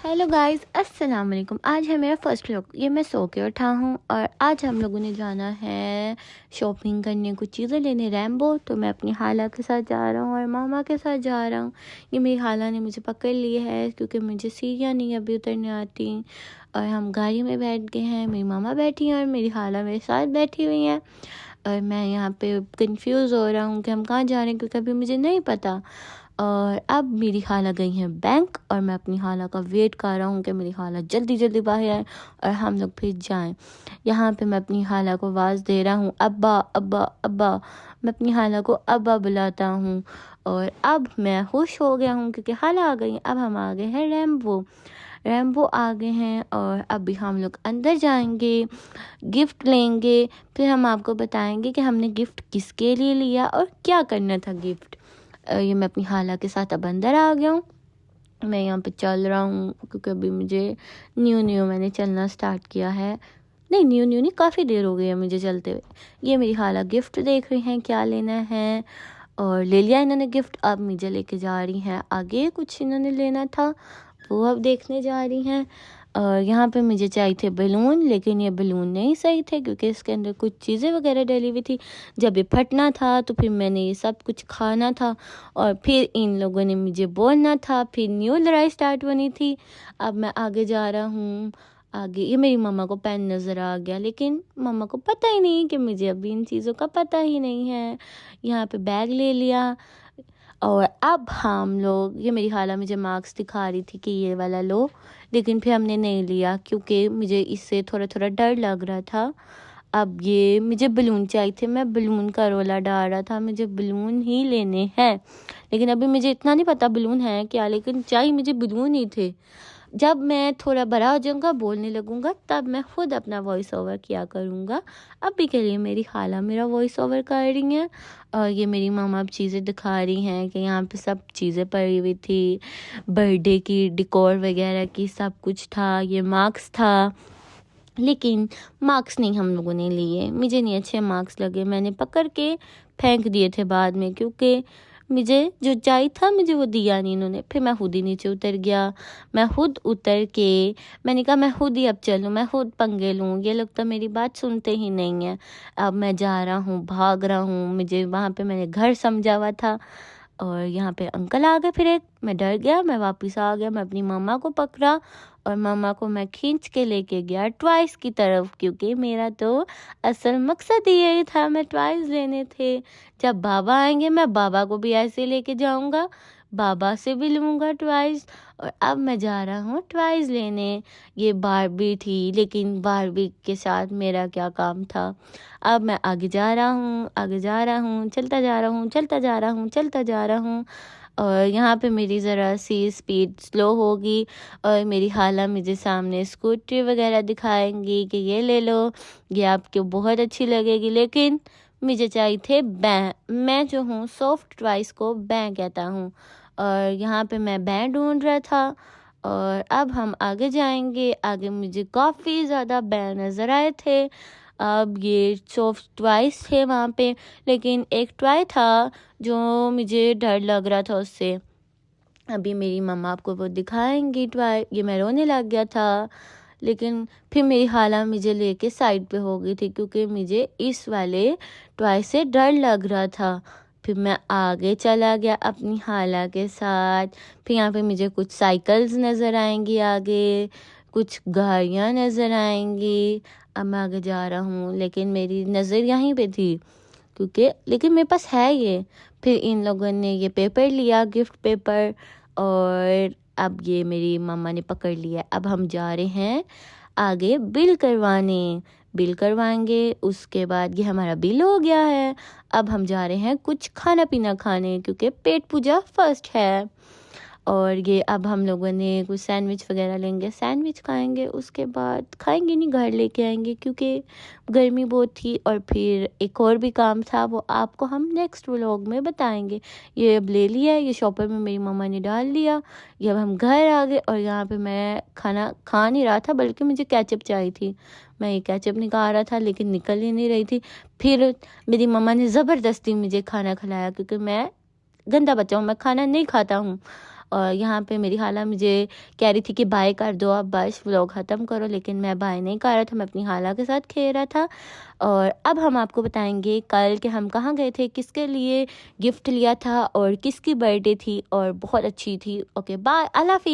Hello guys, अस्सलाम वालेकुम। आज है मेरा फर्स्ट व्लॉग। ये मैं सो के उठा हूँ और आज हम लोगों ने जाना है शॉपिंग करने, कुछ चीज़ें लेने रैम्बो। तो मैं अपनी खाला के साथ जा रहा हूँ और मामा के साथ जा रहा हूँ। ये मेरी खाला ने मुझे पकड़ ली है क्योंकि मुझे सीढ़ियाँ नहीं अभी उतरने आती। और हम गाड़ी में बैठ गए हैं, मेरी मामा बैठी हैं और मेरी खाला मेरे साथ बैठी हुई हैं। और मैं यहाँ पे कंफ्यूज हो रहा हूँ कि हम कहाँ जा रहे हैं क्योंकि अभी मुझे नहीं पता। और अब मेरी खाला गई हैं बैंक और मैं अपनी खाला का वेट कर रहा हूँ कि मेरी खाला जल्दी जल्दी बाहर आए और हम लोग फिर जाएं। यहाँ पे मैं अपनी खाला को आवाज़ दे रहा हूँ, अब्बा अब्बा अब्बा। मैं अपनी खाला को अब्बा बुलाता हूँ। और अब मैं खुश हो गया हूँ क्योंकि खाला आ गई। अब हम आ गए हैं रैम्बो। रैम्बो आ गए हैं और अभी हम लोग अंदर जाएंगे, गिफ्ट लेंगे, फिर हम आपको बताएंगे कि हमने गिफ्ट किसके लिए लिया और क्या करना था गिफ्ट। ये मैं अपनी खाला के साथ अब अंदर आ गया हूँ। मैं यहाँ पे चल रहा हूँ क्योंकि अभी मुझे न्यू मैंने चलना स्टार्ट किया है। नहीं, न्यू नहीं, काफ़ी देर हो गई है मुझे चलते हुए। ये मेरी खाला गिफ्ट देख रही हैं क्या लेना है और ले लिया इन्होंने गिफ्ट। अब मुझे लेके जा रही हैं आगे, कुछ इन्होंने लेना था वो अब देखने जा रही हैं। और यहाँ पे मुझे चाहिए थे बलून, लेकिन ये बलून नहीं सही थे क्योंकि इसके अंदर कुछ चीज़ें वगैरह डली हुई थी। जब ये फटना था तो फिर मैंने ये सब कुछ खाना था और फिर इन लोगों ने मुझे बोलना था, फिर न्यू लड़ाई स्टार्ट होनी थी। अब मैं आगे जा रहा हूँ। आगे ये मेरी मम्मा को पेन नज़र आ गया, लेकिन मम्मा को पता ही नहीं कि मुझे अभी इन चीज़ों का पता ही नहीं है। यहाँ पे बैग ले लिया और अब हम लोग, ये मेरी खाला मुझे मार्क्स दिखा रही थी कि ये वाला लो, लेकिन फिर हमने नहीं लिया क्योंकि मुझे इससे थोड़ा थोड़ा डर लग रहा था। अब ये मुझे बलून चाहिए थे, मैं बलून का रोला डाल रहा था, मुझे बलून ही लेने हैं। लेकिन अभी मुझे इतना नहीं पता बलून है क्या, लेकिन चाहिए मुझे बलून ही थे। जब मैं थोड़ा बड़ा हो जाऊँगा, बोलने लगूँगा, तब मैं खुद अपना वॉइस ओवर किया करूँगा। अभी के लिए मेरी खाला मेरा वॉइस ओवर कर रही हैं। और ये मेरी मामा अब चीज़ें दिखा रही हैं कि यहाँ पे सब चीज़ें पड़ी हुई थी, बर्थडे की डेकोर वगैरह की सब कुछ था। ये मार्क्स था, लेकिन मार्क्स नहीं हम लोगों ने लिए, मुझे नहीं अच्छे मार्क्स लगे, मैंने पकड़ के फेंक दिए थे बाद में क्योंकि मुझे जो चाहिए था मुझे वो दिया नहीं इन्होंने। फिर मैं खुद ही नीचे उतर गया। मैं खुद उतर के मैंने कहा मैं खुद ही अब चलूँ, मैं खुद पंगे लूँ, ये लोग तो मेरी बात सुनते ही नहीं हैं। अब मैं जा रहा हूँ, भाग रहा हूँ, मुझे वहाँ पे मैंने घर समझा हुआ था और यहाँ पे अंकल आ गए। फिर एक मैं डर गया, मैं वापस आ गया, मैं अपनी मामा को पकड़ा और मामा को मैं खींच के लेके गया ट्वाइस की तरफ क्योंकि मेरा तो असल मकसद यही था, मैं ट्वाइस लेने थे। जब बाबा आएंगे मैं बाबा को भी ऐसे लेके जाऊंगा, बाबा से भी लूँगा ट्वाइस। और अब मैं जा रहा हूँ ट्वाइस लेने। ये बारबी थी, लेकिन बारबी के साथ मेरा क्या काम था। अब मैं आगे जा रहा हूँ, आगे जा रहा हूँ, चलता जा रहा हूँ, चलता जा रहा हूँ, चलता जा रहा हूँ। और यहाँ पे मेरी ज़रा सी स्पीड स्लो होगी और मेरी खाला मुझे सामने स्कूटी वगैरह दिखाएंगी कि ये ले लो, ये आपको बहुत अच्छी लगेगी। लेकिन मुझे चाहिए थे बैं। मैं जो हूँ सॉफ्ट टॉयज को बैं कहता हूँ और यहाँ पे मैं बैं ढूंढ रहा था। और अब हम आगे जाएंगे, आगे मुझे काफ़ी ज़्यादा बैं नज़र आए थे। अब ये सॉफ्ट टॉयज थे वहाँ पे, लेकिन एक टॉय था जो मुझे डर लग रहा था उससे। अभी मेरी मम्मा आपको वो दिखाएंगी टॉय। ये मैं रोने लग गया था, लेकिन फिर मेरी खाला मुझे लेके साइड पे हो गई थी क्योंकि मुझे इस वाले टॉय से डर लग रहा था। फिर मैं आगे चला गया अपनी खाला के साथ। फिर यहाँ पे मुझे कुछ साइकिल्स नज़र आएंगी, आगे कुछ गाड़ियाँ नज़र आएंगी। अब मैं आगे जा रहा हूँ, लेकिन मेरी नज़र यहीं पे थी क्योंकि, लेकिन मेरे पास है ये। फिर इन लोगों ने ये पेपर लिया, गिफ्ट पेपर, और अब ये मेरी मम्मा ने पकड़ लिया। अब हम जा रहे हैं आगे बिल करवाने, बिल करवाएंगे, उसके बाद ये हमारा बिल हो गया है। अब हम जा रहे हैं कुछ खाना पीना खाने क्योंकि पेट पूजा फर्स्ट है। और ये अब हम लोगों ने कुछ सैंडविच वगैरह लेंगे, सैंडविच खाएंगे, उसके बाद खाएंगे नहीं, घर लेके आएंगे क्योंकि गर्मी बहुत थी। और फिर एक और भी काम था, वो आपको हम नेक्स्ट व्लॉग में बताएंगे। ये अब ले लिया, ये शॉपर में मेरी मम्मा ने डाल लिया। ये अब हम घर आ गए और यहाँ पे मैं खाना खा नहीं रहा था, बल्कि मुझे केचप चाहिए थी। मैं ये केचप निकाल रहा था लेकिन निकल ही नहीं रही थी। फिर मेरी मम्मा ने ज़बरदस्ती मुझे खाना खिलाया क्योंकि मैं गंदा बच्चा हूँ, मैं खाना नहीं खाता हूँ। और यहाँ पे मेरी खाला मुझे कह रही थी कि बाय कर दो, अब बस व्लॉग ख़त्म करो, लेकिन मैं बाय नहीं कर रहा था, मैं अपनी खाला के साथ खेल रहा था। और अब हम आपको बताएंगे कल कि हम कहाँ गए थे, किसके लिए गिफ्ट लिया था और किसकी बर्थडे थी, और बहुत अच्छी थी। ओके बाय, अल्लाह हाफिज़।